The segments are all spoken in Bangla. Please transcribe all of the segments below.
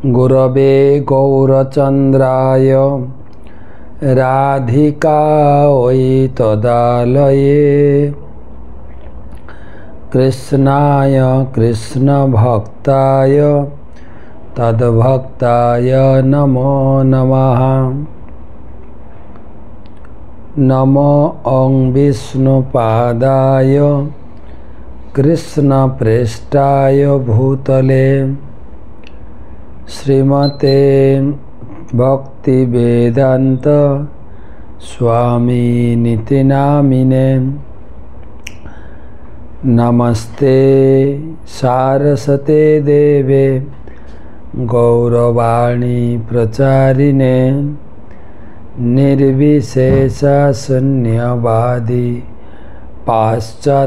गुरवे गौरचन्द्राय राधिकायै तदालये कृष्णाय कृष्णभक्ताय तद्भक्ताय नमो नमः। नमो ॐ विष्णुपादाय कृष्णप्रेष्ठाय भूतले श्रीमते भक्तिवेदान्त स्वामिनिति नामिने। नमस्ते सारस्वते देवे गौरवाणी प्रचारिणे निर्विशेषा शून्यवादी पाश्चात्यदेशतारिणे।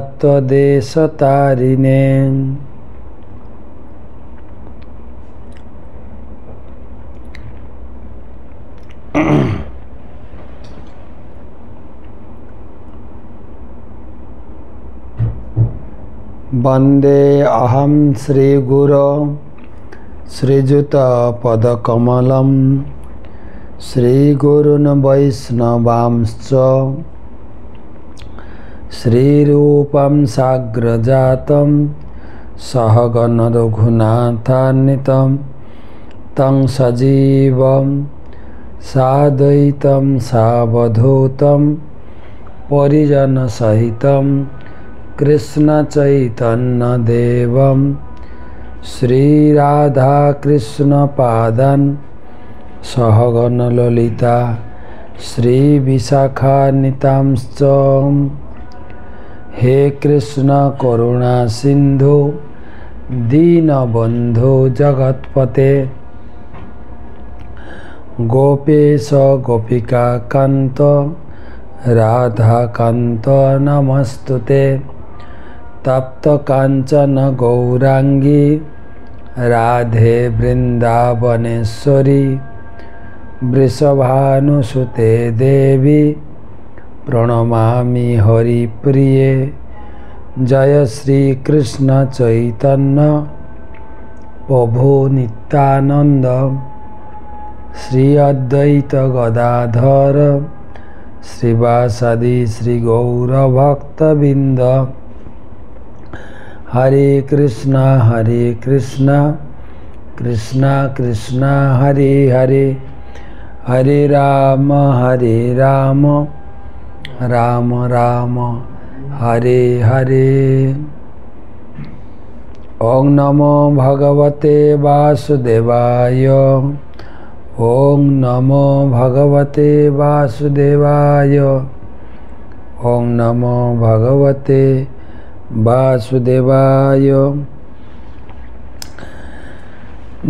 वंदे अहम श्रीगुरो श्रीयुतपदकमलं श्रीगुरून् वैष्णवांश्च श्रीरूपं साग्रजातं सहगण रघुनाथान्वितं तं सजीवं साद्वैतं सावधूतं परिजनसहितं कृष्ण चैतन्य देवं श्रीराधा कृष्ण पादान् सहगण ललिता श्री विशाखान्वितांश्च। हे कृष्ण करुणा सिंधु दीनबंधु जगत्पते गोपेश गोपिका कांत राधा कांत नमस्तुते। तप्त कांचन गौरांगी राधे वृंदावनेश्वरी वृषभानुसुते देवी प्रणमामि हरिप्रिये। जय श्री कृष्ण चैतन्य प्रभु नित्यानंद श्री अद्वैत गदाधर श्रीवासादि श्री गौर भक्तबिंद। हरे कृष्णा कृष्णा कृष्णा हरे हरे हरे राम राम राम हरे हरे। ओं नमो भगवते वासुदेवाय ओं नमो भगवते वासुदेवाय ओं नमो भगवते वासुदेवाय।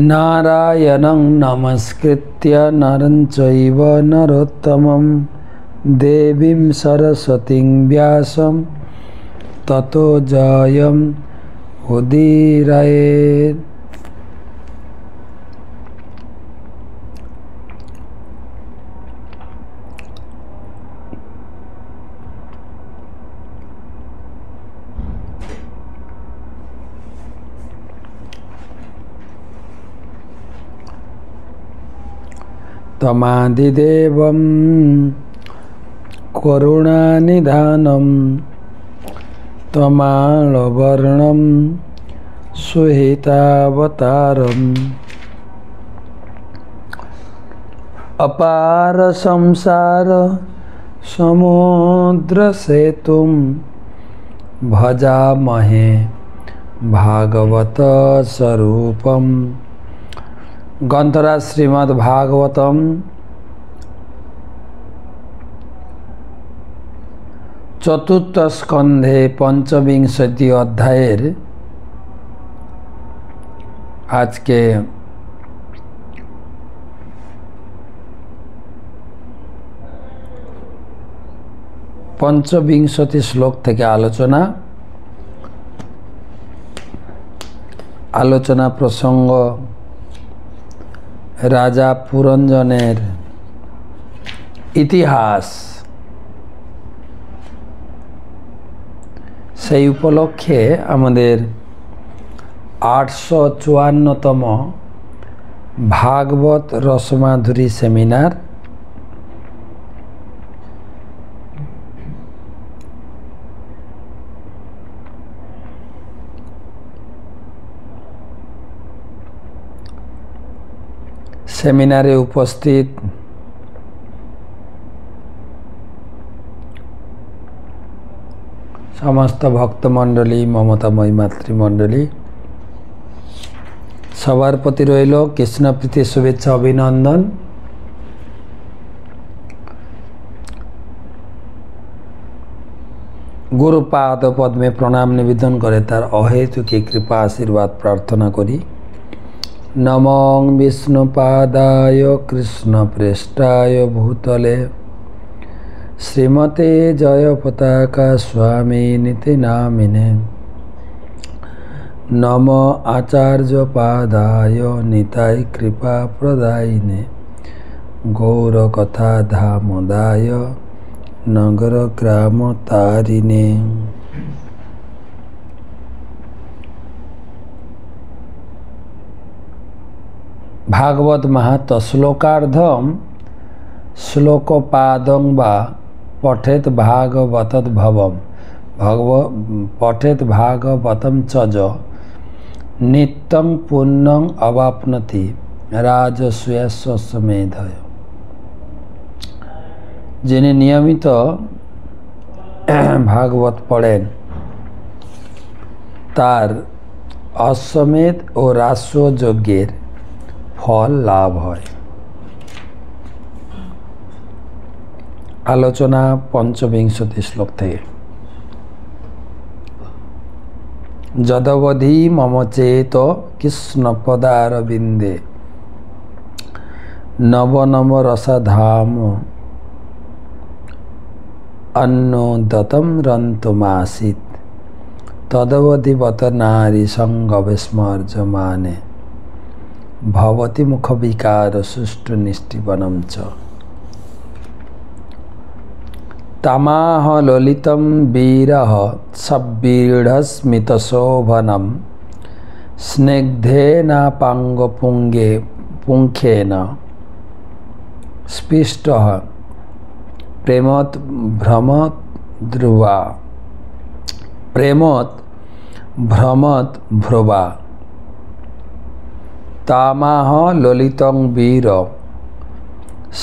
नारायणं नमस्कृत्य नरं चैव नरोत्तमं देवीं सरस्वतीं व्यासं ततो जयम् उदीरयेत्। तमादिदेवं करुणानिधानं त्वमालवर्णं सुहितावतारम् अपार संसार समुद्रसेतुं भजामहे भागवत स्वरूपम्। ग्रंथराज श्रीमद् भागवतम चतुर्थ स्कंधे पंचविंशति अध्यायेर आज के पंचविंशति श्लोक থেকে आलोचना प्रसंग राजा पुरंजनेर इतिहास সেই উপলক্ষে আমাদের 854তম ভাগবত রসমাধুরী সেমিনার, সেমিনারে উপস্থিত সমস্ত ভক্তমণ্ডলী, মমতাময়ী মাতৃমণ্ডলী, সবার প্রতি রইল কৃষ্ণপ্রীতি শুভেচ্ছা অভিনন্দন। গুরুপাদ পদ্মে প্রণাম নিবেদন করে তার অহেতুকী কৃপা আশীর্বাদ প্রার্থনা করি। নমঃ বিষ্ণুপাদায় কৃষ্ণপ্রেষ্ঠায় ভূতলে শ্রীমতে জয় পতাকা স্বামী নীতি নামিনে। নম আচার্য পাদায় নিতাই কৃপা প্রদায়িনে। গৌর কথা ধামদায় নগর গ্রাম তারিণে। ভাগবত মাহাত্ম্য শ্লোকার্ধম শ্লোকপাদং বা পঠেত ভাগবতৎ ভবম পঠেত ভাগবতম চজ নিত্যং পুণ্যং অবাপ্নতি রাজসূয়স্বমেধয়। যিনি নিয়মিত ভাগবত পড়েন তার অশ্বমেধ ও রাজস্ব যজ্ঞের ফল লাভ হয়। আলোচনা পঞ্চবিংশতি শ্লোক থেকে। যদবধি মম চেত কৃষ্ণপদারবিন্দে নব নব রসধাম অন্নোদতম রন্তমাসিত তদবধিবত নারী সঙ্গ বিস্মর্যমানে ভবতি মুখ বিকার সুষ্ঠু নিষ্টিবনম চ। তমাহ ললিতম বীরঃ সব্বীঢ়স্মিতশোভনম স্নিগ্ধেনাপাঙ্গপুঙ্গে পুঙ্খেন স্পৃষ্টঃ প্রেমৎ ভ্রমৎ ভ্রুবা। তামাহ ললিতং বীর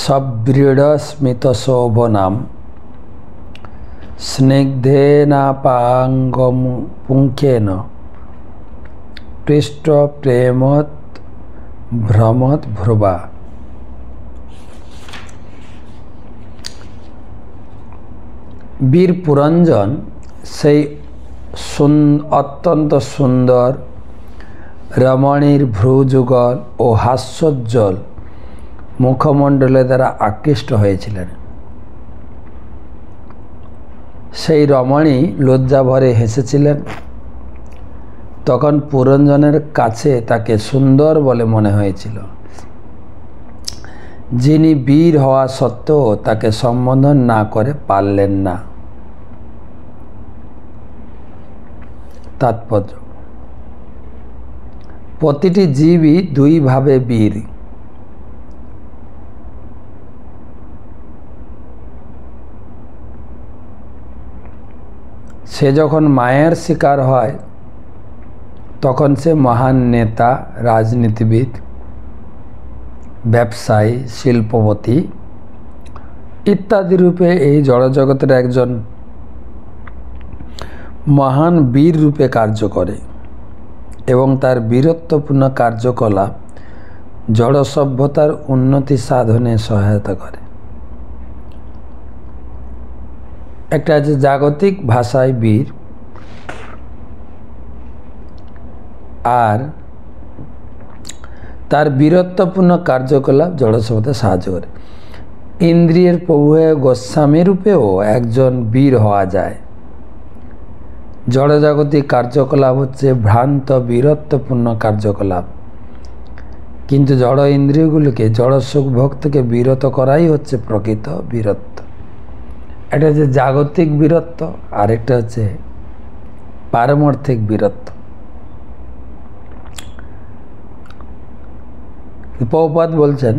সব্বীঢ়স্মিতশোভনম স্নিগ্ধেনাপাঙ্গপুঙ্খেন পৃষ্ট প্রেমৎ ভ্রমৎ ভ্রুবা। বীর পুরঞ্জন সেই অত্যন্ত সুন্দর রমণীর ভ্রুযুগল ও হাস্যোজ্জ্বল মুখমণ্ডলের দ্বারা আকৃষ্ট হয়েছিলেন। সেই রমণী লজ্জাভরে হেসেছিলেন। তখন পুরঞ্জনের কাছে তাকে সুন্দর বলে মনে হয়েছিল। যিনি বীর হওয়া সত্ত্বেও তাকে সম্বোধন না করে পারলেন না। তাৎপর্য: প্রতিটি জীবই দুইভাবে বীর। সে যখন মায়ের শিকার হয় তখন সে মহান নেতা, রাজনীতিবিদ, ব্যবসায়ী, শিল্পপতি ইত্যাদি রূপে এই জড়জগতের একজন মহান বীর রূপে কার্য করে এবং তার বীরত্বপূর্ণ কার্যকলাপ জড় সভ্যতার উন্নতি সাধনে সহায়তা করে। একটা আছে জাগতিক ভাষায় বীর, আর তার বীরত্বপূর্ণ কার্যকলাপ জড় সভ্যতা সাহায্য করে। ইন্দ্রিয়ের প্রভু গোস্বামী রূপেও একজন বীর হওয়া যায়। জড়জাগতিক কার্যকলাপ হচ্ছে ভ্রান্ত বীরত্বপূর্ণ কার্যকলাপ, কিন্তু জড় ইন্দ্রিয়গুলিকে জড় সুখ ভোগ থেকে বিরত করাই হচ্ছে প্রকৃত বীরত্ব। এটা হচ্ছে জাগতিক বীরত্ব, আরেকটা হচ্ছে পারমার্থিক বীরত্ব। প্রভুপাদ বলছেন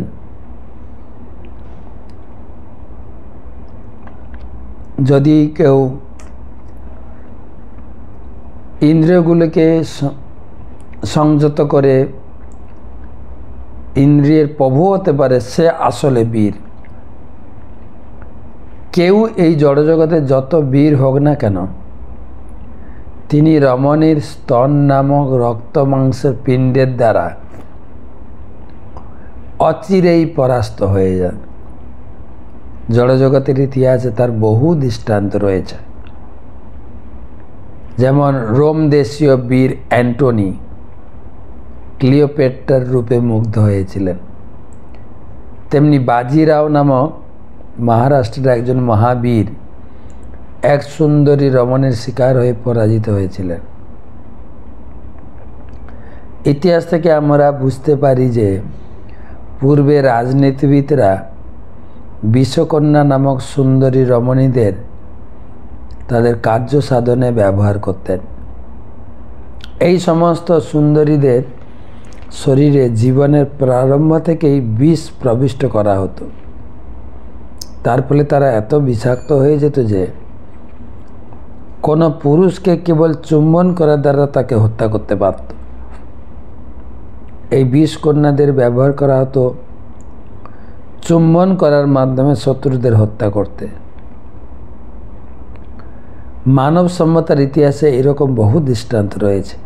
যদি কেউ ইন্দ্রিয়গুলোকে সংযত করে ইন্দ্রিয়ের প্রভু হতে পারে, সে আসলে বীর। কেউ এই জড়জগতে যত বীর হোক না কেন, তিনি রমণীর স্তন নামক রক্ত মাংসের পিণ্ডের দ্বারা অচিরেই পরাস্ত হয়ে যান। জড়জগতের ইতিহাসে তার বহু দৃষ্টান্ত রয়েছে। যেমন রোম দেশীয় বীর অ্যান্টনি ক্লিওপেট্রার রূপে মুগ্ধ হয়েছিলেন, তেমনি বাজিরাও নামক মহারাষ্ট্রের একজন মহাবীর এক সুন্দরী রমণীর শিকার হয়ে পরাজিত হয়েছিলেন। ইতিহাস থেকে আমরা বুঝতে পারি যে পূর্বে রাজনীতিবিদরা বিশ্বকন্যা নামক সুন্দরী রমণীদের তাদের কার্য সাধনে ব্যবহার করতেন। এই সমস্ত সুন্দরীদের শরীরে জীবনের প্রারম্ভ থেকেই বিষ প্রবিষ্ট করা হতো। তার ফলে তারা এত বিষাক্ত হয়ে যেত যে কোনো পুরুষকে কেবল চুম্বন করার দ্বারা তাকে হত্যা করতে পারত। এই বিষ কন্যাদের ব্যবহার করা হতো চুম্বন করার মাধ্যমে শত্রুদের হত্যা করতে। মানব সভ্যতার ইতিহাসে এরকম বহু দৃষ্টান্ত রয়েছে,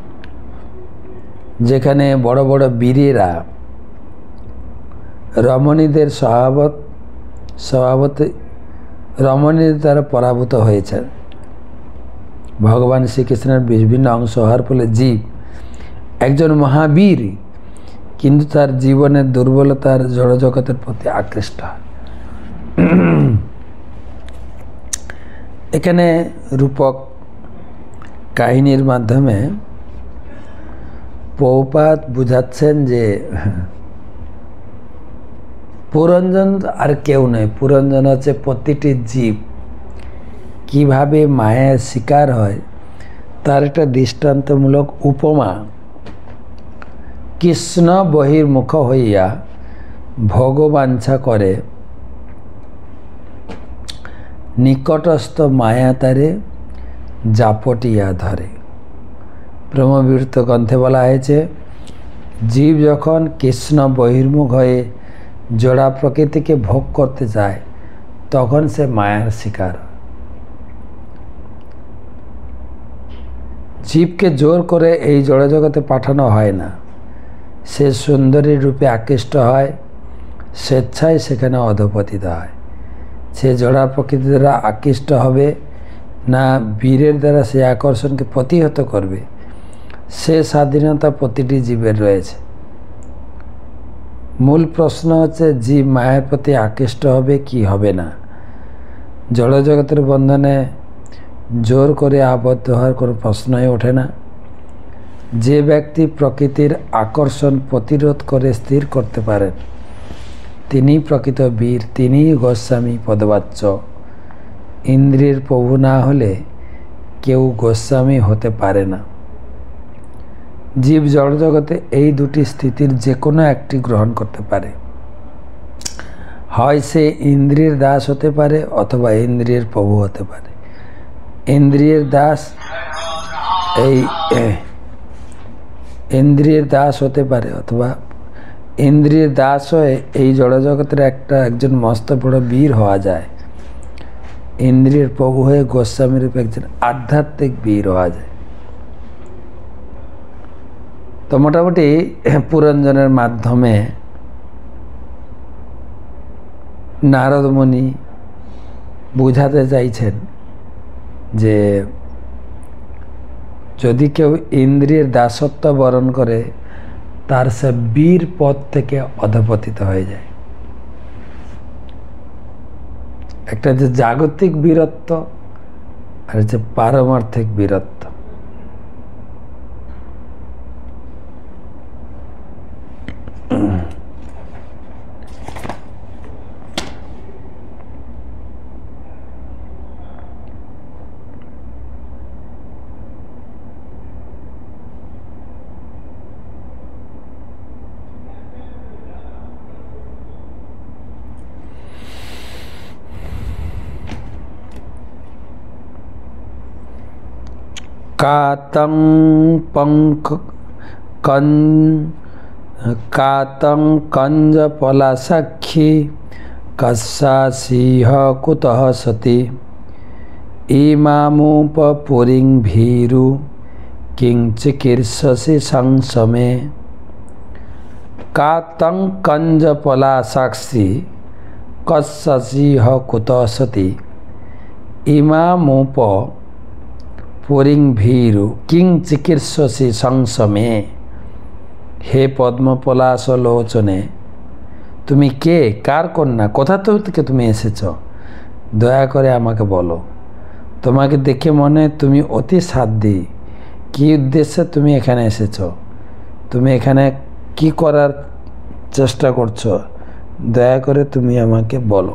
যেখানে বড় বড় বীরেরা রমণীদের স্বভাবতে রমণীদের দ্বারা পরাভূত হয়েছেন। ভগবান শ্রীকৃষ্ণের বিভিন্ন অংশ হওয়ার ফলে জীব একজন মহাবীর, কিন্তু তার জীবনের দুর্বলতার জড়জগতের প্রতি আকৃষ্ট হয়। এখানে রূপক কাহিনীর মাধ্যমে প্রভুপাদ বুঝাচ্ছেন যে পুরঞ্জন আর কেউ নয়, পুরঞ্জন হচ্ছে প্রতিটি জীব কিভাবে মায়ের শিকার হয় তার একটা দৃষ্টান্তমূলক উপমা কৃষ্ণ বহির্মুখ হইয়া ভগবাঞ্ছা করে নিকটস্থ মায়া তারে জাপটিয়া ধরে। ব্রহ্মবিবৃত গ্রন্থে বলা হয়েছে, জীব যখন কৃষ্ণ বহির্মুখ হয়ে জড়া প্রকৃতিকে ভোগ করতে চায় তখন সে মায়ার শিকার। জীবকে জোর করে এই জড়জগতে পাঠানো হয় না, সে সুন্দরী রূপে আকৃষ্ট হয়, স্বেচ্ছায় সেখানে অধঃপতিত হয়। সে জড়া প্রকৃতি দ্বারা আকৃষ্ট হবে না বীরের দ্বারা সে আকর্ষণকে প্রতিহত করবে, সে স্বাধীনতা প্রতিটি জীবের রয়েছে। মূল প্রশ্ন হচ্ছে জীব মায়ের প্রতি আকৃষ্ট হবে কি হবে না। জড়জগতের বন্ধনে জোর করে আবদ্ধ হওয়ার কোনো প্রশ্নই ওঠে না। যে ব্যক্তি প্রকৃতির আকর্ষণ প্রতিরোধ করে স্থির করতে পারেন তিনি প্রকৃত বীর, তিনিই গোস্বামী পদবাচ্য। ইন্দ্রিয়ের প্রভু না হলে কেউ গোস্বামী হতে পারে না। জীব জড়জগতে এই দুটি স্থিতির যে কোনো একটি গ্রহণ করতে পারে, হয় সে ইন্দ্রিয়ের দাস হতে পারে অথবা ইন্দ্রিয়ের প্রভু হতে পারে। ইন্দ্রিয়ের দাস হতে পারে অথবা ইন্দ্রিয়ের দাস হয়ে এই জড়জগতের একজন মস্ত বড় বীর হওয়া যায়। ইন্দ্রিয়ের প্রভু হয়ে গোস্বামী রূপে একজন আধ্যাত্মিক বীর হওয়া যায়। তো মোটামুটি পুরঞ্জনের মাধ্যমে নারদ মুনি বুঝাতে চাইছেন যে যদি কেউ ইন্দ্রিয়ের দাসত্ব বরণ করে তার সে বীর পদ থেকে অধঃপতিত হয়ে যায়। একটা হচ্ছে জাগতিক বীরত্ব আর হচ্ছে পারমার্থিক বীরত্ব। कातं कंजपलासाक्षी कस्सा सिंह कुतः सती इमामुपपुरीं भीरु किं चिकीर्षसि संसमे। कातं कंजपलासाक्षी कस्सा सिंह कुतः सती इमामुपपुरीं भीरु किं चिकीर्षसि संसमे। हे पद्मपलाश लोचने তুমি কে, কার কন্যা, কোথা থেকে তুমি এসেছ, দয়া করে আমাকে বলো। তোমাকে দেখে মনে তুমি অতি সাধ্বী। কি উদ্দেশ্যে তুমি এখানে এসেছ, তুমি এখানে কি করার চেষ্টা করছো, দয়া করে তুমি আমাকে বলো।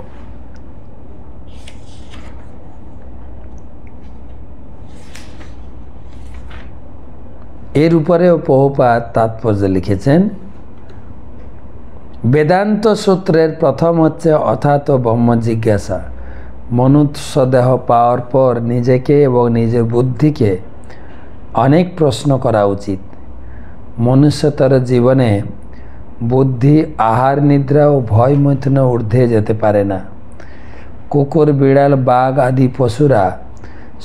এর উপরেও প্রভুপাদ তাৎপর্য লিখেছেন। বেদান্ত সূত্রের প্রথম হচ্ছে অথাত ব্রহ্ম জিজ্ঞাসা। মনুষ্য দেহ পাওয়ার পর নিজেকে এবং নিজের বুদ্ধিকে অনেক প্রশ্ন করা উচিত। মনুষ্যতর জীবনে বুদ্ধি আহার নিদ্রা ও ভয় মৈথুনে ঊর্ধ্বে যেতে পারে না। কুকুর, বিড়াল, বাঘ আদি পশুরা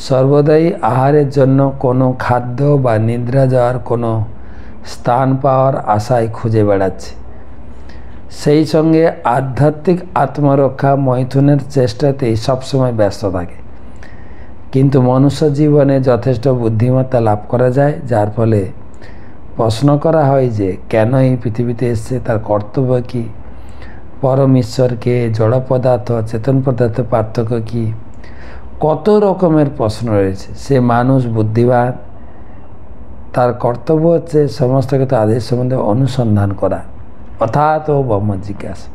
সর্বদাই আহারের জন্য কোনো খাদ্য বা নিদ্রা যাওয়ার কোনো স্থান পাওয়ার আশায় খুঁজে বেড়াচ্ছে। সেই সঙ্গে আধ্যাত্মিক আত্মরক্ষা মৈথুনের চেষ্টাতেই সবসময় ব্যস্ত থাকে। কিন্তু মনুষ্য জীবনে যথেষ্ট বুদ্ধিমত্তা লাভ করা যায়, যার ফলে প্রশ্ন করা হয় যে কেন এই পৃথিবীতে এসছে, তার কর্তব্য কী, পরম ঈশ্বরকে, জড় পদার্থ চেতন পদার্থের পার্থক্য কী, কত রকমের প্রশ্ন রয়েছে। সে মানুষ বুদ্ধিমান, তার কর্তব্য হচ্ছে সমস্ত কিছু আদেশ সম্বন্ধে অনুসন্ধান করা, অর্থাৎ ব্রহ্ম জিজ্ঞাসা।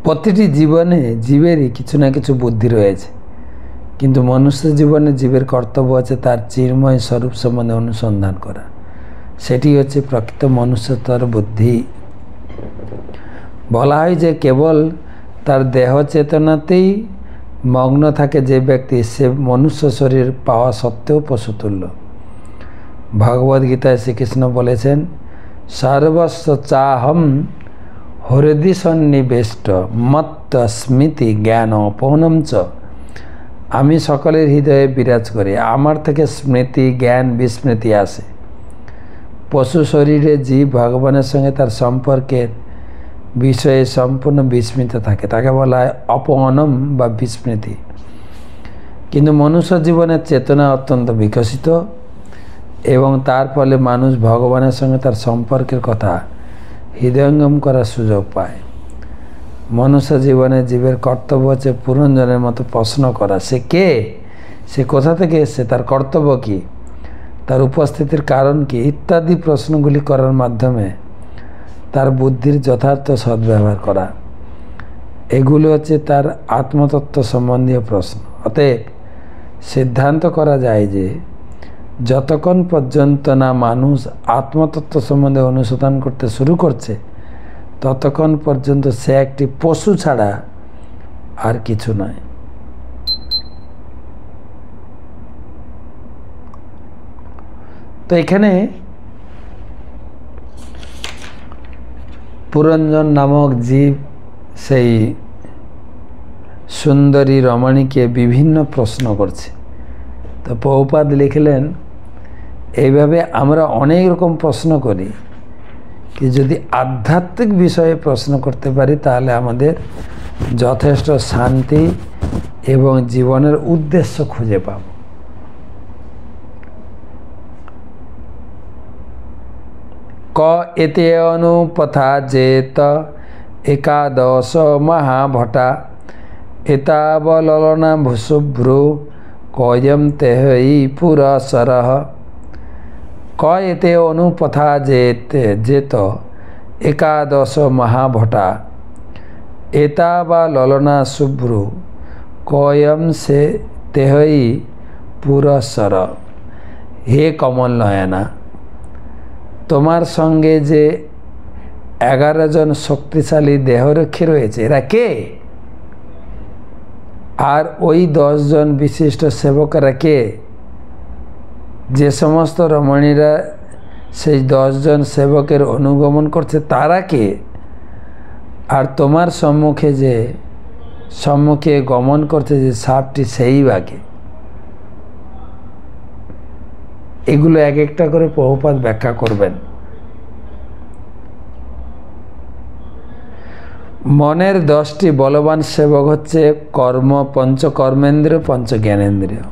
প্রতিটি জীবনে জীবেরই কিছু না কিছু বুদ্ধি রয়েছে, কিন্তু মনুষ্য জীবনে জীবের কর্তব্য আছে তার চিন্ময় স্বরূপ সম্বন্ধে অনুসন্ধান করা। সেটি হচ্ছে প্রকৃত মনুষ্যতর বুদ্ধি। বলা হয় যে কেবল তার দেহ চেতনাতেই মগ্ন থাকে যে ব্যক্তি, সে মনুষ্য শরীর পাওয়া সত্ত্বেও পশুতুল্য। ভগবদ্গীতায় শ্রীকৃষ্ণ বলেছেন, সর্বস্ব চাহম হৃদি সন্নিবেষ্ট মত্ত স্মৃতি জ্ঞান অপৌনম চ। আমি সকলের হৃদয়ে বিরাজ করি, আমার থেকে স্মৃতি, জ্ঞান, বিস্মৃতি আসে। পশু শরীরে জীব ভগবানের সঙ্গে তার সম্পর্কের বিষয়ে সম্পূর্ণ বিস্মৃত থাকে, তাকে বলা হয় অপনম বা বিস্মৃতি। কিন্তু মনুষ্য জীবনের চেতনা অত্যন্ত বিকশিত এবং তার ফলে মানুষ ভগবানের সঙ্গে তার সম্পর্কের কথা হৃদয়ঙ্গম করার সুযোগ পায়। মনুষ্য জীবনে জীবের কর্তব্য হচ্ছে পুরঞ্জনের মতো প্রশ্ন করা। সে কে, সে কোথা থেকে এসেছে, তার কর্তব্য কী, তার উপস্থিতির কারণ কী ইত্যাদি প্রশ্নগুলি করার মাধ্যমে তার বুদ্ধির যথার্থ সদ্ব্যবহার করা। এগুলো হচ্ছে তার আত্মতত্ত্ব সম্বন্ধীয় প্রশ্ন। অতএব সিদ্ধান্ত করা যায় যে যতক্ষণ পর্যন্ত না মানুষ আত্মতত্ত্ব সম্বন্ধে অনুসন্ধান করতে শুরু করছে, ততক্ষণ পর্যন্ত সে একটি পশু ছাড়া আর কিছু নয়। তো এখানে পুরঞ্জন নামক জীব সেই সুন্দরী রমণীকে বিভিন্ন প্রশ্ন করছে। তো প্রভুপাদ লিখলেন, এইভাবে আমরা অনেক রকম প্রশ্ন করি, কি যদি আধ্যাত্মিক বিষয়ে প্রশ্ন করতে পারি তাহলে আমাদের যথেষ্ট শান্তি এবং জীবনের উদ্দেশ্য খুঁজে পাব। ক এতে অনুপথা যেত একাদশ মহাভটা এতাবলনা ভূশুভ্রু কয়ম তেহই পুরসরহ। ক এতে অনুপথা যেত একাদশ মহাভটা এতাবা ললনা শুভ্রু কয়ম সে তেহই পুরসর। হে কমল নয়না, তোমার সঙ্গে যে 11 জন শক্তিশালী দেহরক্ষী রয়েছে, এরা কে? আর ওই 10 জন বিশিষ্ট সেবকেরা কে? যে সমস্ত রমণীরা সেই 10 জন সেবকের অনুগমন করছে তারা কে? আর তোমার সম্মুখে গমন করছে যে সাপটি, সেই বাকে। এগুলো এক একটা করে প্রভুপাদ ব্যাখ্যা করবেন। মনের 10টি বলবান সেবক হচ্ছে পঞ্চকর্মেন্দ্রিয়, পঞ্চজ্ঞানেন্দ্রিয়।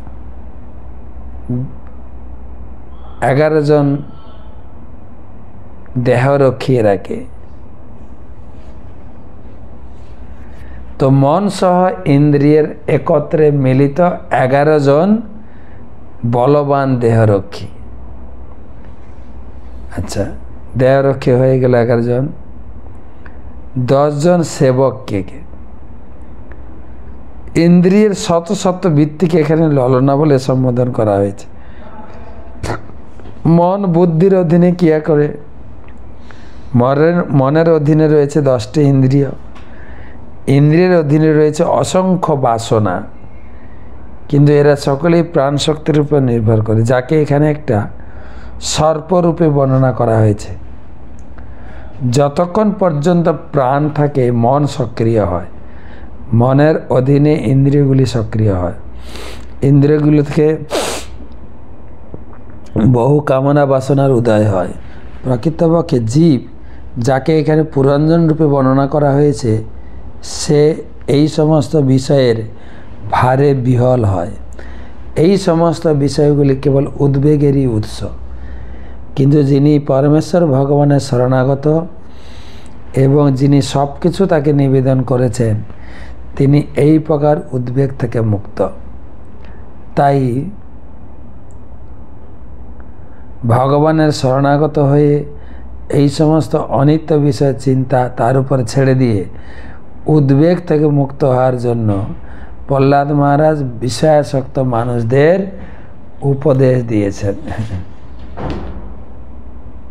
11 জন দেহরক্ষী রাখে। তো মন সহ ইন্দ্রিয়ের একত্রে মিলিত 11 জন বলবান দেহরক্ষী। আচ্ছা, দেহরক্ষী হয়ে গেল 11 জন। 10 জন সেবককে ইন্দ্রিয়ের শত বৃত্তিকে এখানে ললনা বলে সম্বোধন করা হয়েছে। মন বুদ্ধির অধীনে ক্রিয়া করে। মনের অধীনে রয়েছে 10টি ইন্দ্রিয়। ইন্দ্রিয়ের অধীনে রয়েছে অসংখ্য বাসনা, কিন্তু এরা সকলেই প্রাণ শক্তির উপর নির্ভর করে, যাকে এখানে একটা সর্পরূপে বর্ণনা করা হয়েছে। যতক্ষণ পর্যন্ত প্রাণ থাকে মন সক্রিয় হয়, মনের অধীনে ইন্দ্রিয়গুলি সক্রিয় হয়। ইন্দ্রিয়গুলি থেকে বহু কামনা বাসনার উদয় হয়। প্রকৃতপক্ষে জীব, যাকে এখানে পুরঞ্জন রূপে বর্ণনা করা হয়েছে, সে এই সমস্ত বিষয়ের ভারে বিহল হয়। এই সমস্ত বিষয়গুলি কেবল উদ্বেগেরই উৎস। কিন্তু যিনি পরমেশ্বর ভগবানের শরণাগত এবং যিনি সব কিছু তাকে নিবেদন করেছেন, তিনি এই প্রকার উদ্বেগ থেকে মুক্ত। তাই ভগবানের শরণাগত হয়ে এই সমস্ত অনিত্য বিষয় চিন্তা তার উপর ছেড়ে দিয়ে উদ্বেগ থেকে মুক্ত হওয়ার জন্য প্রহ্লাদ মহারাজ বিষয়াসক্ত মানুষদের উপদেশ দিয়েছেন।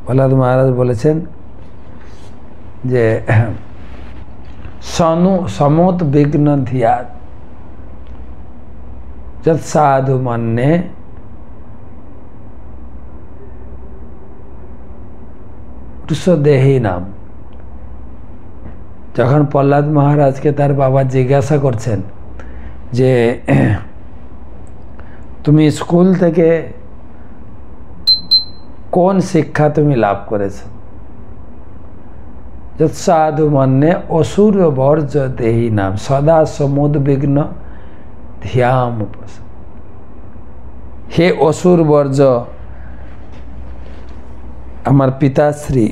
প্রহ্লাদ মহারাজ বলেছেন যে সমুত বিঘ্ন ধিয়াত যৎ সাধু মন্যে দেহি নাম। যখন প্রহ্লাদ মহারাজকে তার বাবা জিজ্ঞাসা করছেন যে তুমি স্কুল থেকে কোন শিক্ষা তুমি লাভ করেছ? যৎ সাধু মন্যে অসুর বর্জ দেহি নাম সদা সমুদ্বিগ্ন ধ্যাম। হে অসুর বর্জ, আমার পিতাশ্রী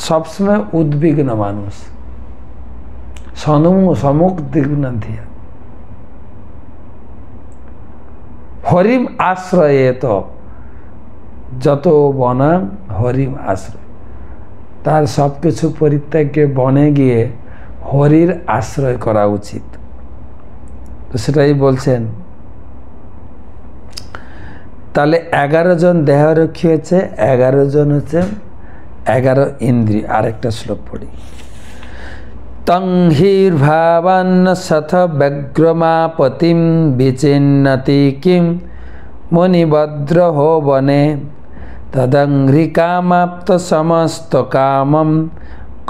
সবসময় উদ্বিগ্ন মানুষ, সমুদ্বিগ্ন ধিয়া। হরিম আশ্রয়ে তো যত বনাম হরিম আশ্রয়, তার সব কিছু পরিত্যাগে বনে গিয়ে হরির আশ্রয় করা উচিত। তো সেটাই বলছেন। তাহলে 11 জন দেহরক্ষী হচ্ছে, 11 জন হচ্ছে 11 ইন্দ্রিয়। আরেকটা শ্লোক পড়ি। তং হির্ভাবান্ন সথ ব্যগ্রমাপতিম বিচিন্নতি কিম মুনিভদ্রহো বনে তদংঘ্রিকামাপ্ত সমস্ত কামম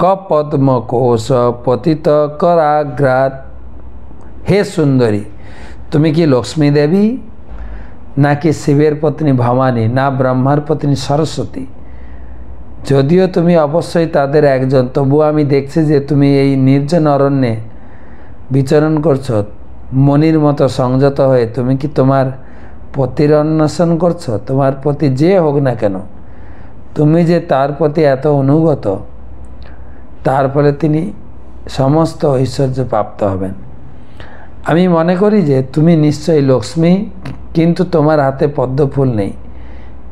কপদ্মকোশ পতিত করাগ্রাত। হে সুন্দরী, তুমি কি লক্ষ্মী দেবী, নাকি শিবের পত্নী ভবানী, না ব্রহ্মার পত্নী সরস্বতী? যদিও তুমি অবশ্যই তাদের একজন, তবু আমি দেখছি যে তুমি এই নির্জন অরণ্যে বিচরণ করছো মনির মতো সংযত হয়ে। তুমি কি তোমার পতির অন্বেষণ করছো? তোমার প্রতি যে হোক না কেন, তুমি যে তার প্রতি এত অনুগত, তার ফলে তিনি সমস্ত ঐশ্বর্য প্রাপ্ত হবেন। আমি মনে করি যে তুমি নিশ্চয়ই লক্ষ্মী, কিন্তু তোমার হাতে পদ্মফুল নেই।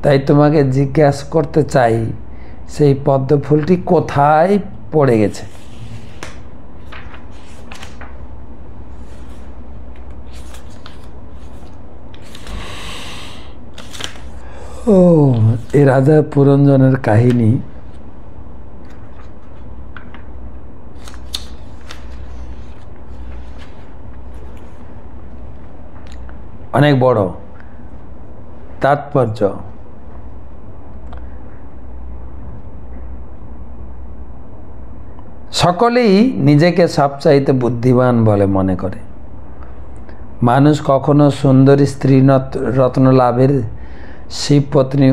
তাই তোমাকে জিজ্ঞাসা করতে চাই, সেই পদ্মফুলটি কোথায় পড়ে গেছে? ও, এই রাজা পুরঞ্জনের কাহিনী অনেক বড় তাৎপর্য। সকলেই নিজেকে সবচাইতে বুদ্ধিমান বলে মনে করে। মানুষ কখনো সুন্দরী স্ত্রী রত্ন লাভের শিবপত্নী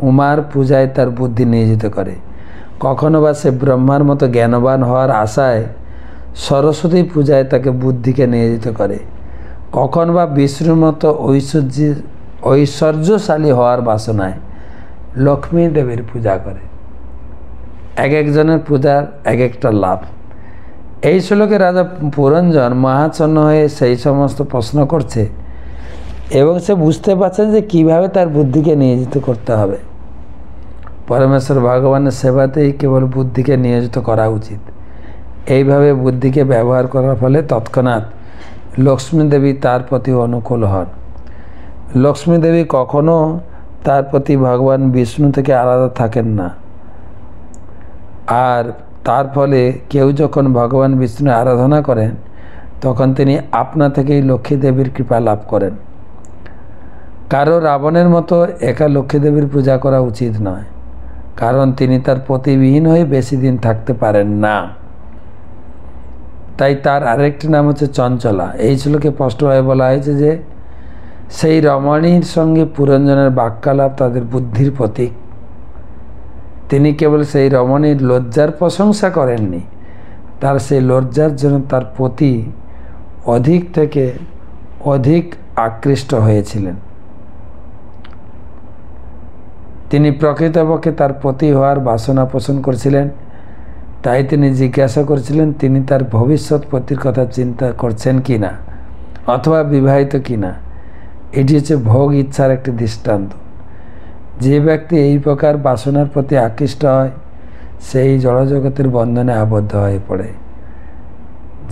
উমার পূজায় তার বুদ্ধি নিয়োজিত করে, কখনো বা সে ব্রহ্মার মতো জ্ঞানবান হওয়ার আশায় সরস্বতী পূজায় তাকে বুদ্ধিকে নিয়োজিত করে, কখন বা বিষ্ণুর মতো ঐশ্বর্যশালী হওয়ার বাসনায় লক্ষ্মী দেবীর পূজা করে। এক একজনের পূজার এক একটা লাভ। এই শ্লোকে রাজা পুরঞ্জন মহাচ্ছন্ন হয়ে সেই সমস্ত প্রশ্ন করছে এবং সে বুঝতে পারছেন যে কিভাবে তার বুদ্ধিকে নিয়োজিত করতে হবে। পরমেশ্বর ভগবানের সেবাতেই কেবল বুদ্ধিকে নিয়োজিত করা উচিত। এইভাবে বুদ্ধিকে ব্যবহার করার ফলে তৎক্ষণাৎ লক্ষ্মী দেবী তার প্রতি অনুকূল হন। লক্ষ্মী দেবী কখনো তার প্রতি ভগবান বিষ্ণু থেকে আলাদা থাকেন না, আর তার ফলে কেউ যখন ভগবান বিষ্ণুর আরাধনা করেন তখন তিনি আপনা থেকেই লক্ষ্মী দেবীর কৃপা লাভ করেন। কারো রাবণের মতো একা লক্ষ্মী দেবীর পূজা করা উচিত নয়, কারণ তিনি তার পতিবিহীন হয়ে বেশি দিন থাকতে পারেন না। তাই তার আরেকটি নাম হচ্ছে চঞ্চলা। এই শ্লোকে স্পষ্টভাবে বলা হয়েছে যে সেই রমণীর সঙ্গে পুরঞ্জনের বাক্যালাপ তাদের বুদ্ধির প্রতীক। তিনি কেবল সেই রমণীর লজ্জার প্রশংসা করেননি, তার সেই লজ্জার জন্য তার প্রতি অধিক থেকে অধিক আকৃষ্ট হয়েছিলেন। তিনি প্রকৃতপক্ষে তার পতি হওয়ার বাসনা পোষণ করেছিলেন। তাই তিনি জিজ্ঞাসা করেছিলেন তিনি তার ভবিষ্যৎ পতির কথা চিন্তা করছেন কি না, অথবা বিবাহিত কি না। এটি হচ্ছে ভোগ ইচ্ছার একটি দৃষ্টান্ত। যে ব্যক্তি এই প্রকার বাসনার প্রতি আকৃষ্ট হয় সেই জড়জগতের বন্ধনে আবদ্ধ হয়ে পড়ে।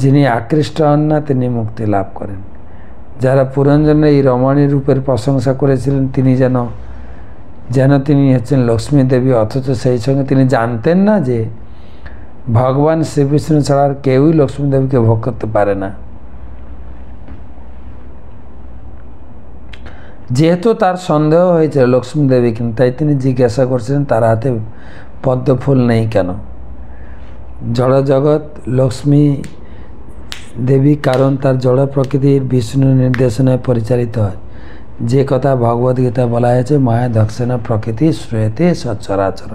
যিনি আকৃষ্ট হন না তিনি মুক্তি লাভ করেন। যারা পুরঞ্জনের এই রমণী রূপের প্রশংসা করেছিলেন তিনি যেন তিনি হচ্ছেন লক্ষ্মী দেবী, অথচ সেই সঙ্গে তিনি জানতেন না যে ভগবান শ্রীবিষ্ণু ছাড়া আর কেউই লক্ষ্মী দেবীকে ভোগ করতে পারে না। যেহেতু তার সন্দেহ হয়েছিল লক্ষ্মী দেবী কিন্তু, তাই তিনি জিজ্ঞাসা করছিলেন তার হাতে পদ্মফুল নেই কেন। জড়জগৎ লক্ষ্মী দেবী কারণ তার জড় প্রকৃতির বিষ্ণুর নির্দেশনায় পরিচালিত হয়। যে কথা ভগবদ্গীতা বলা হয়েছে মায়া দক্ষিণা প্রকৃতি শ্রুয়তে সচরাচর।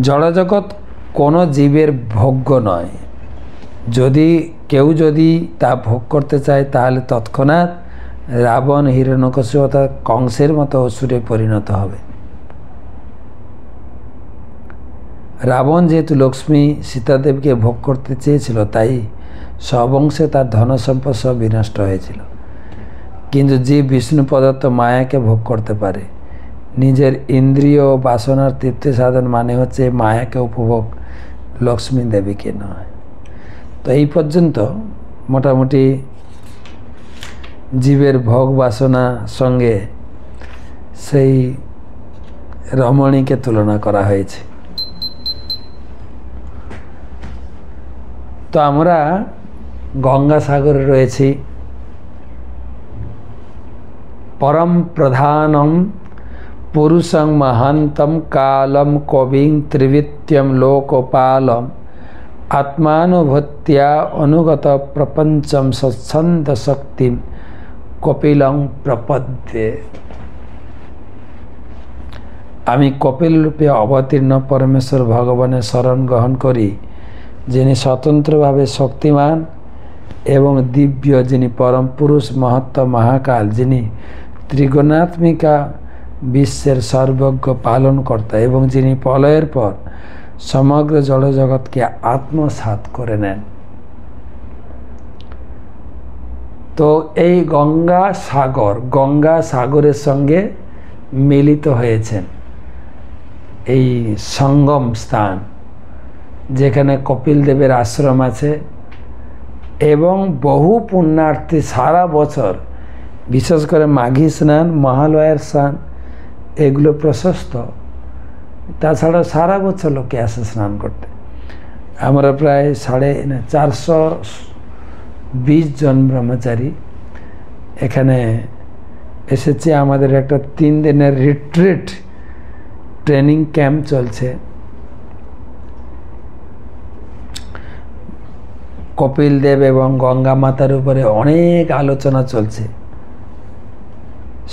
জড়জগৎ কোনো জীবের ভোগ্য নয়। কেউ যদি তা ভোগ করতে চায় তাহলে তৎক্ষণাৎ রাবণ, হিরণ্যকশিপু অর্থাৎ কংসের মতো অসুরে পরিণত হবে। রাবণ যেহেতু লক্ষ্মী সীতাদেবীকে ভোগ করতে চেয়েছিল তাই সব অংশে তার ধন সম্পদ সব বিনষ্ট হয়েছিল। কিন্তু যে বিষ্ণু প্রদত্ত মায়াকে ভোগ করতে পারে, নিজের ইন্দ্রিয় ও বাসনার তৃপ্তি সাধন মানে হচ্ছে মায়াকে উপভোগ, লক্ষ্মী দেবীকে নয়। তো এই পর্যন্ত মোটামুটি জীবের ভোগ বাসনা সঙ্গে সেই রমণীকে তুলনা করা হয়েছে। তো আমরা গঙ্গাসাগরে রয়েছি। পরম প্রধানম পুরুষং মহান্তম কালম কবিং ত্রিবিত্যম লোকপালম আত্মানুভূত্যা অনুগত প্রপঞ্চম স্বচ্ছন্দ শক্তিম কপিলং প্রপদ্যে। আমি কপিল রূপে অবতীর্ণ পরমেশ্বর ভগবানের শরণ গ্রহণ করি, যিনি স্বতন্ত্রভাবে শক্তিমান এবং দিব্য, যিনি পরম পুরুষ মহত্ব মহাকাল, যিনি ত্রিগুণাত্মিকা বিশ্বের সর্বজ্ঞ পালনকর্তা এবং যিনি প্রলয়ের পর সমগ্র জড়জগৎকে আত্মসাৎ করে নেন। তো এই গঙ্গা সাগরের সঙ্গে মিলিত হয়েছেন এই সঙ্গম স্থান, যেখানে কপিল দেবের আশ্রম আছে এবং বহু পুণ্যার্থী সারা বছর, বিশেষ করে মাঘী স্নান, মহালয়ার স্নান এগুলো প্রশস্ত। তাছাড়া সারা বছর লোকে আসে স্নান করতে। আমরা প্রায় 420 জন ব্রহ্মচারী এখানে এসেছি। আমাদের একটা 3 দিনের রিট্রিট ট্রেনিং ক্যাম্প চলছে। কপিল দেব এবং গঙ্গা মাতার উপরে অনেক আলোচনা চলছে।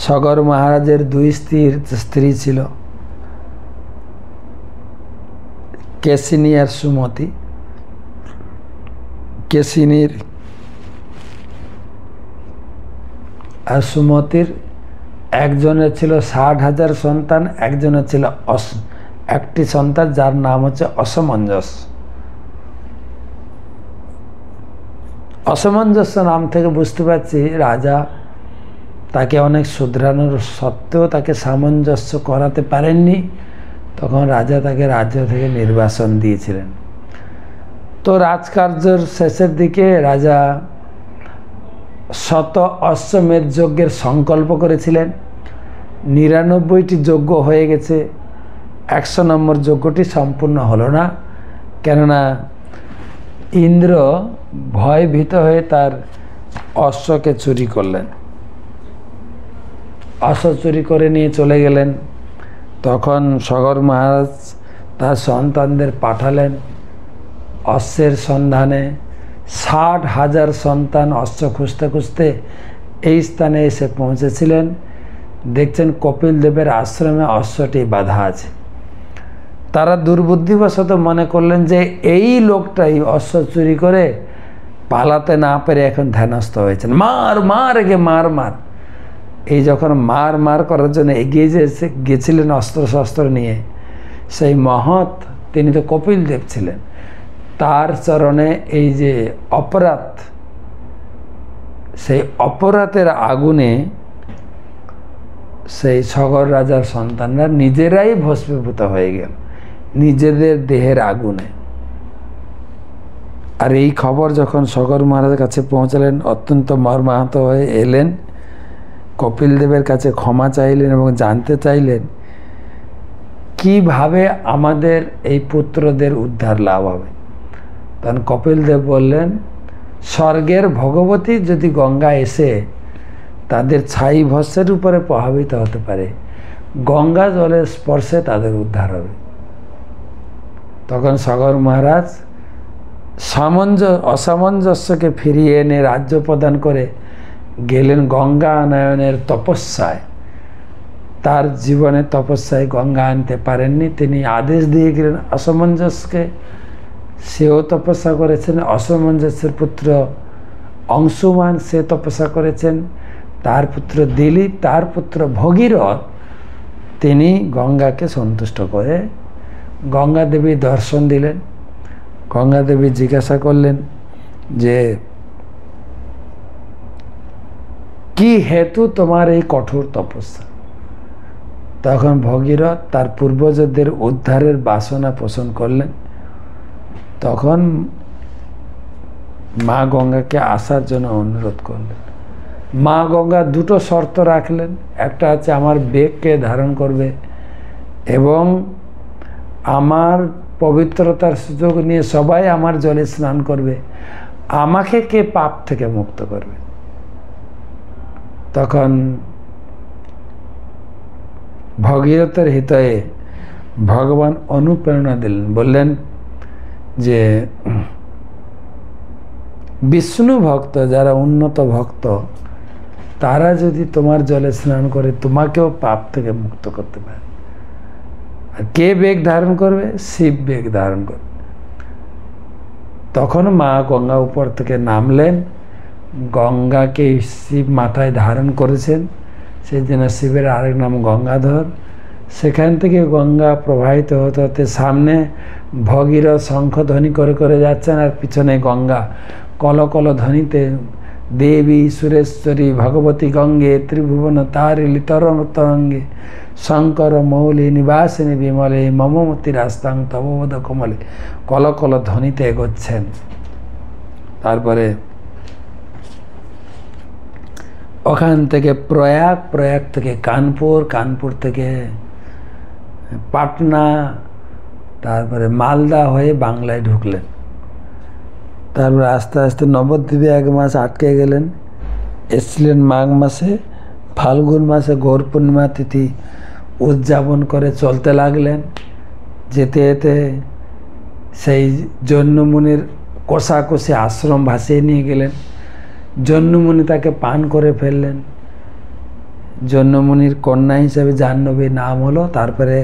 সগর মহারাজের 2 স্ত্রী ছিল, কেশিনী আর সুমতি। কেশিনীর আর সুমতির একজনের ছিল 60,000 সন্তান, একজনের ছিল একটি সন্তান যার নাম হচ্ছে অসমঞ্জস। অসামঞ্জস্য নাম থেকে বুঝতে পারছি রাজা তাকে অনেক শুধরানোর সত্ত্বেও তাকে সামঞ্জস্য করাতে পারেননি। তখন রাজা তাকে রাজ্য থেকে নির্বাসন দিয়েছিলেন। তো রাজকার্যের শেষের দিকে রাজা শত অশ্বমেধ যজ্ঞের সংকল্প করেছিলেন। 99টি যজ্ঞ হয়ে গেছে, 100 নম্বর যজ্ঞটি সম্পূর্ণ হলো না, কেননা ইন্দ্র ভয়ভীত হয়ে তার অশ্বকে চুরি করলেন। অশ্ব চুরি করে নিয়ে চলে গেলেন। তখন সগর মহারাজ তার সন্তানদের পাঠালেন অশ্বের সন্ধানে। 60,000 সন্তান অশ্ব খুঁজতে খুঁজতে এই স্থানে এসে পৌঁছেছিলেন। দেখছেন কপিল দেবের আশ্রমে অশ্বটি বাঁধা আছে। তারা দুর্বুদ্ধিবশত মনে করলেন যে এই লোকটাই অশ্ব চুরি করে পালাতে না পেরে এখন ধ্যানস্থ হয়েছেন। মার মার একে মার মার। এই যখন মার মার করার জন্য এগিয়ে গেছিলেন অস্ত্রশস্ত্র নিয়ে, সেই মহৎ, তিনি তো কপিল দেব ছিলেন, তার চরণে এই যে অপরাধ, সেই অপরাধের আগুনে সেই সগর রাজার সন্তানরা নিজেরাই ভস্মীভূত হয়ে গেল, নিজেদের দেহের আগুনে। আর এই খবর যখন সগর মহারাজের কাছে পৌঁছালেন, অত্যন্ত মর্মাহত হয়ে এলেন, কপিল দেবের কাছে ক্ষমা চাইলেন এবং জানতে চাইলেন কিভাবে আমাদের এই পুত্রদের উদ্ধার লাভ হবে। তখন কপিল দেব বললেন, স্বর্গের ভগবতী যদি গঙ্গা এসে তাদের ছাই ভস্মের উপরে প্রভাবিত হতে পারে, গঙ্গা জলের স্পর্শে তাদের উদ্ধার হবে। তখন সগর মহারাজ অসামঞ্জস্যকে ফিরিয়ে এনে রাজ্য প্রদান করে গেলেন গঙ্গা আনয়নের তপস্যায়। তার জীবনে তপস্যায় গঙ্গা আনতে পারেননি, তিনি আদেশ দিয়ে গেলেন অসামঞ্জস্যকে। সেও তপস্যা করেছেন। অসামঞ্জস্যের পুত্র অংশুমান, সে তপস্যা করেছেন। তার পুত্র দিলীপ, তার পুত্র ভগীরথ, তিনি গঙ্গাকে সন্তুষ্ট করে গঙ্গা দেবী দর্শন দিলেন। গঙ্গা দেবী জিজ্ঞাসা করলেন যে কি হেতু তোমার এই কঠোর তপস্যা? তখন ভগীরথ তার পূর্বজদের উদ্ধারের বাসনা পোষণ করলেন। তখন মা গঙ্গাকে আসার জন্য অনুরোধ করলেন। মা গঙ্গা 2টো শর্ত রাখলেন। একটা হচ্ছে আমার বেগকে ধারণ করবে এবং আমার পবিত্রতার সুযোগ নিয়ে সবাই আমার জলে স্নান করবে, আমাকে কে পাপ থেকে মুক্ত করবে। তখন ভগীরথের হৃদয়ে ভগবান অনুপ্রেরণা দিলেন, বললেন যে বিষ্ণু ভক্ত, যারা উন্নত ভক্ত, তারা যদি তোমার জলে স্নান করে তোমাকেও পাপ থেকে মুক্ত করতে পারে। আর কে বেগ ধারণ করবে? শিব বেগ ধারণ করবে। তখন মা গঙ্গা উপর থেকে নামলেন, গঙ্গাকে শিব মাথায় ধারণ করেছেন, সেই জন্য শিবের আরেক নাম গঙ্গাধর। সেখান থেকে গঙ্গা প্রবাহিত হতে হতে সামনে ভগীরথ শঙ্খধ্বনি করে করে যাচ্ছেন, আর পিছনে গঙ্গা কলকল ধ্বনিতে দেবী সুরেশ্বরী ভগবতী গঙ্গে ত্রিভুবন তারিলি তরঙ্গে শঙ্কর মৌলি নিবাসিনী বিমলে মমমতি রাস্তাং তববোধ কমলে কলকল ধ্বনিতে এগোচ্ছেন। তারপরে ওখান থেকে প্রয়াগ, প্রয়াগ থেকে কানপুর, কানপুর থেকে পাটনা, তারপরে মালদা হয়ে বাংলায় ঢুকলেন। তারপরে আস্তে আস্তে নবদ্বীপে 1 মাস আটকে গেলেন। এসেছিলেন মাঘ মাসে, ফাল্গুন মাসে গৌর পূর্ণিমা তিথি উদযাপন করে চলতে লাগলেন। যেতে যেতে সেই জন্যমুনির কোষাকুষি আশ্রম ভাসিয়ে নিয়ে গেলেন। জন্যমুনি তাকে পান করে ফেললেন। জন্যমুনির কন্যা হিসেবে জাহ্নবী নাম হলো। তারপরে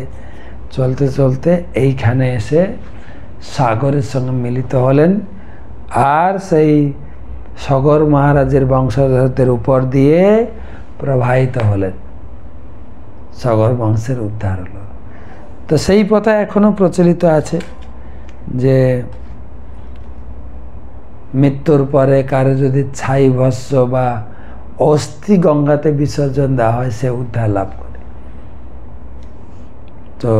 চলতে চলতে এইখানে এসে সাগরের সঙ্গে মিলিত হলেন, আর সেই সগর মহারাজের বংশধরদের উপর দিয়ে প্রবাহিত হলেন। সগর বংশের উদ্ধার হলো। তো সেই প্রথা এখনো প্রচলিত আছে যে মৃত্যুর পরে কারো যদি ছাই ভস্য বা অস্থি গঙ্গাতে বিসর্জন দেওয়া হয়, সে উদ্ধার লাভ করে। তো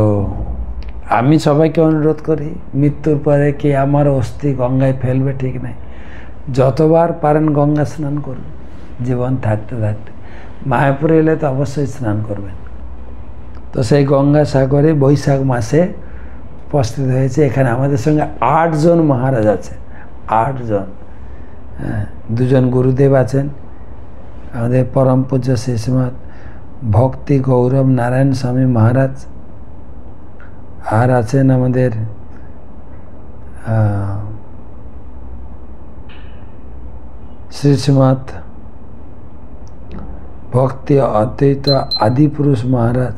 আমি সবাইকে অনুরোধ করি, মৃত্যুর পরে কি আমার অস্থি গঙ্গায় ফেলবে ঠিক নাই, যতবার পারেন গঙ্গা স্নান করুন জীবন থাকতে থাকতে। মায়াপুরে এলে তো অবশ্যই স্নান করবেন। তো সেই গঙ্গা সাগরে বৈশাখ মাসে উপস্থিত হয়েছে। এখানে আমাদের সঙ্গে 8 জন মহারাজ আছে, 8 জন। হ্যাঁ, 2 জন গুরুদেব আছেন, আমাদের পরম পূজ্য শ্রীশ্রীমৎ ভক্তি গৌরব নারায়ণ স্বামী মহারাজ, আর আছেন আমাদের শ্রীশ্রীমৎ ভক্তি অদ্বৈত আদিপুরুষ মহারাজ,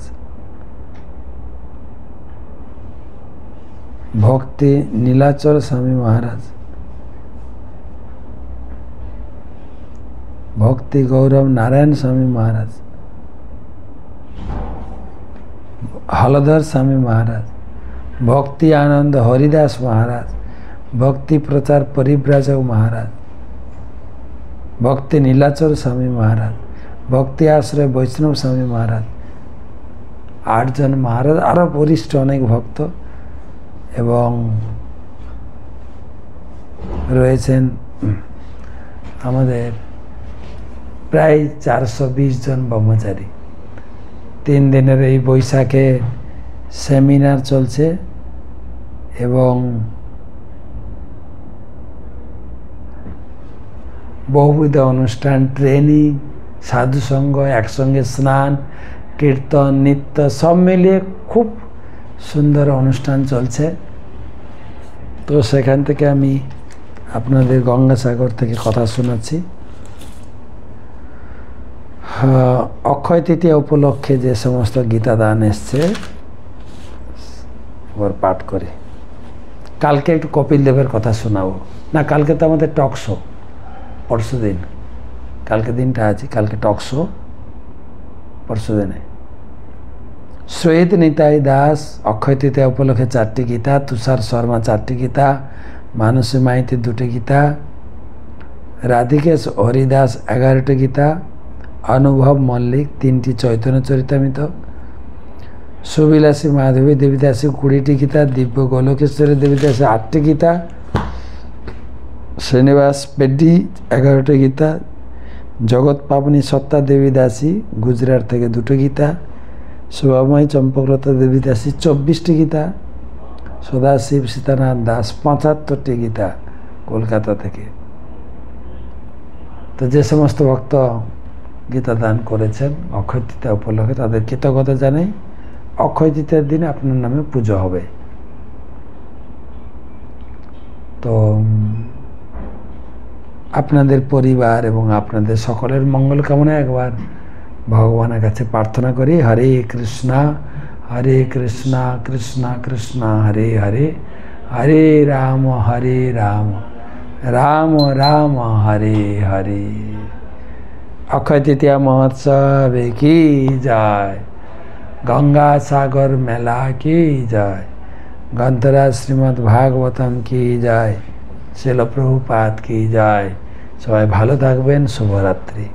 ভক্তি নীলাচল স্বামী মহারাজ, ভক্তি গৌরব নারায়ণ স্বামী মহারাজ, হলধর স্বামী মহারাজ, ভক্তি আনন্দ হরিদাস মহারাজ, ভক্তি প্রচার পরিব্রাজক মহারাজ, ভক্তি নীলাচল স্বামী মহারাজ, ভক্তি আশ্রয় বৈষ্ণব স্বামী মহারাজ। 8 জন মহারাজ, আরও বরিষ্ঠ অনেক ভক্ত, এবং রয়েছেন আমাদের প্রায় 420 জন ব্রহ্মচারী। 3 দিনের এই বৈশাখে সেমিনার চলছে, এবং বহুবিধ অনুষ্ঠান, ট্রেনিং, সাধুসঙ্গ, একসঙ্গে স্নান, কীর্তন, নৃত্য সব মিলিয়ে খুব সুন্দর অনুষ্ঠান চলছে। তো সেখান থেকে আমি আপনাদের গঙ্গাসাগর থেকে কথা শোনাচ্ছি। অক্ষয় তৃতীয়া উপলক্ষে যে সমস্ত গীতাদান এসছে এবার পাঠ করে। কালকে একটু কপিল দেবের কথা শোনাবো। না, কালকে তো আমাদের টক শো, পরশু দিন, কালকে দিনটা আছে, কালকে টক শো, পরশু দিনে। শ্রীত নিতাই দাস অক্ষয় তৃতীয়া উপলক্ষে 4টি গীতা, তুষার শর্মা 4টি গীতা, মানসী মাইতি 2টি গীতা, রাধিকেশ হরিদাস 11টি গীতা, অনুভব মল্লিক 3টি চৈতন্য চরিতামৃত, সুবিলাসী মাধবী দেবীদাসী 20টি গীতা, দিব্য গোলকেশ্বরী দেবীদাসী 8টি গীতা, শ্রীনিবাস পেড্ডি 11টি গীতা, জগৎ পাবনী সত্তা দেবীদাসী গুজরাট থেকে 2টি গীতা, শুভাময়ী চম্পকলতা দেবীদাসী 24টি গীতা, সদাশিব সীতানাথ দাস 75টি গীতা কলকাতা থেকে। তো যে সমস্ত ভক্ত গীতা দান করেছেন অক্ষয় তৃতীয়া উপলক্ষে, তাদের কৃতজ্ঞতা জানাই। অক্ষয় তৃতীয়ার দিনে আপনার নামে পুজো হবে। তো আপনাদের পরিবার এবং আপনাদের সকলের মঙ্গল কামনায় একবার ভগবানের কাছে প্রার্থনা করি। হরে কৃষ্ণা কৃষ্ণা কৃষ্ণা হরে হরে, হরে রাম রাম রাম হরে হরে। অক্ষয় তৃতীয়া মহোৎসব কি জয়, গঙ্গা সাগর মেলা কি জয়, গ্রন্থরাজ শ্রীমদ্ ভাগবতম কি জয়, শিল প্রভুপাদ কি জয়। সবাই ভালো থাকবেন। শুভরাত্রি।